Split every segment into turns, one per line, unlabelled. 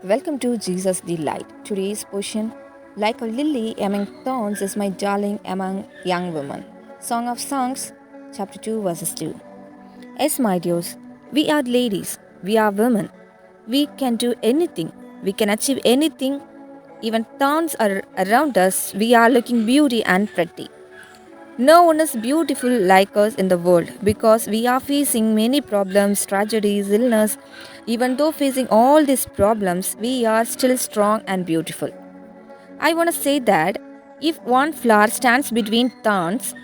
Welcome to Jesus the Light. Today's portion, like a lily among thorns, is my darling among young women. Song of Songs, chapter 2, verses 2. Yes, my dears, we are ladies, we are women. We can do anything, we can achieve anything. Even thorns are around us, we are looking beauty and pretty. No one is beautiful like us in the world because we are facing many problems, tragedies, illness. Even though facing all these problems, we are still strong and beautiful. I want to say that if one flower stands between thorns,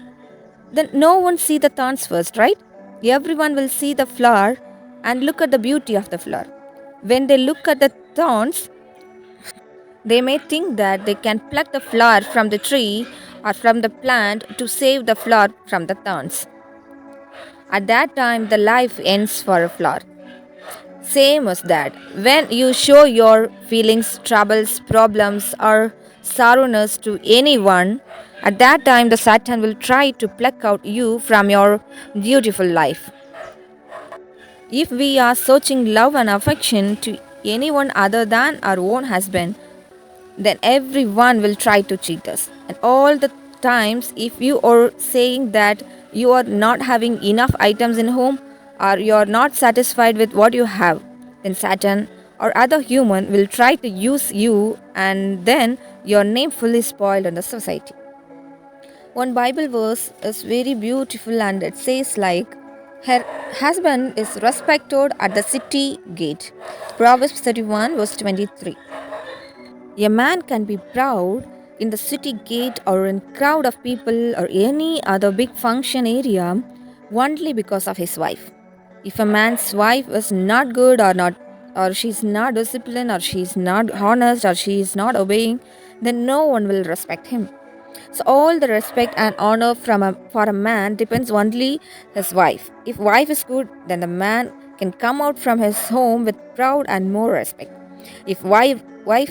then no one see the thorns first, right? Everyone will see the flower and look at the beauty of the flower. When they look at the thorns, they may think that they can pluck the flower from the tree or from the plant to save the flower from the thorns. At that time, the life ends for a flower. Same as that. When you show your feelings, troubles, problems, or sorrowness to anyone, at that time the Satan will try to pluck out you from your beautiful life. If we are searching love and affection to anyone other than our own husband, then everyone will try to cheat us. And all the times, if you are saying that you are not having enough items in home or you are not satisfied with what you have, then Satan or other human will try to use you and then your name fully spoiled in the society. One Bible verse is very beautiful and it says like her husband is respected at the city gate. Proverbs 31 verse 23. A man can be proud in the city gate or in crowd of people or any other big function area only because of his wife. If a man's wife is not good or she's not disciplined or she's not honest or she is not obeying, then no one will respect him. So all the respect and honor for a man depends only his wife. If wife is good, then the man can come out from his home with proud and more respect. If wife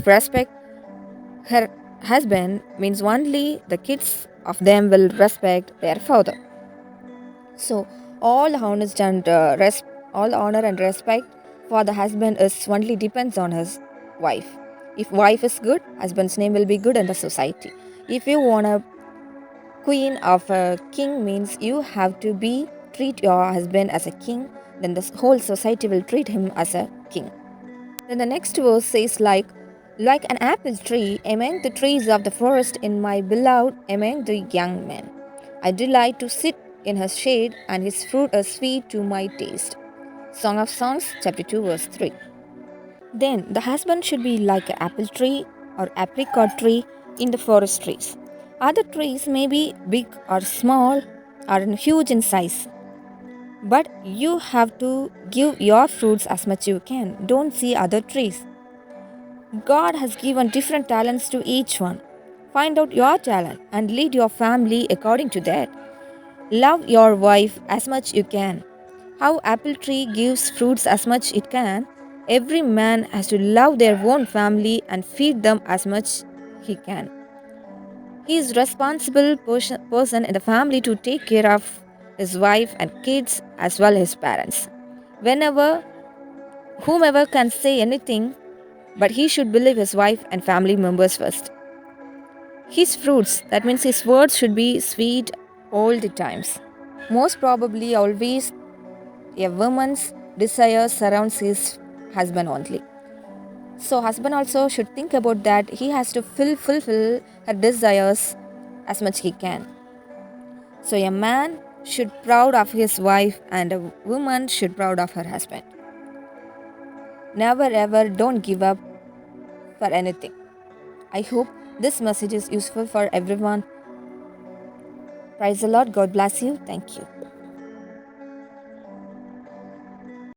respect her husband means only the kids of them will respect their father. So all honest and all honor and respect for the husband is only depends on his wife. If wife is good, husband's name will be good in the society. If you want a queen of a king means you have to be treat your husband as a king, then the whole society will treat him as a king. Then the next verse says like an apple tree among the trees of the forest in my beloved among the young men. I delight to sit in his shade, and his fruit is sweet to my taste. Song of Songs, chapter 2, verse 3. Then the husband should be like an apple tree or apricot tree in the forest trees. Other trees may be big or small or huge in size, but you have to give your fruits as much you can. Don't see other trees. God has given different talents to each one. Find out your talent and lead your family according to that. Love your wife as much you can. How apple tree gives fruits as much it can, every man has to love their own family and feed them as much he can. He is responsible person in the family to take care of his wife and kids as well as his parents. Whenever whomever can say anything, but he should believe his wife and family members first. His fruits, that means his words, should be sweet all the times. Most probably, always a woman's desire surrounds his husband only. So, husband also should think about that. He has to fulfill her desires as much he can. So, a man should proud of his wife, and a woman should proud of her husband. Never ever don't give up for anything. I hope this message is useful for everyone. Praise the Lord. God bless you. Thank you.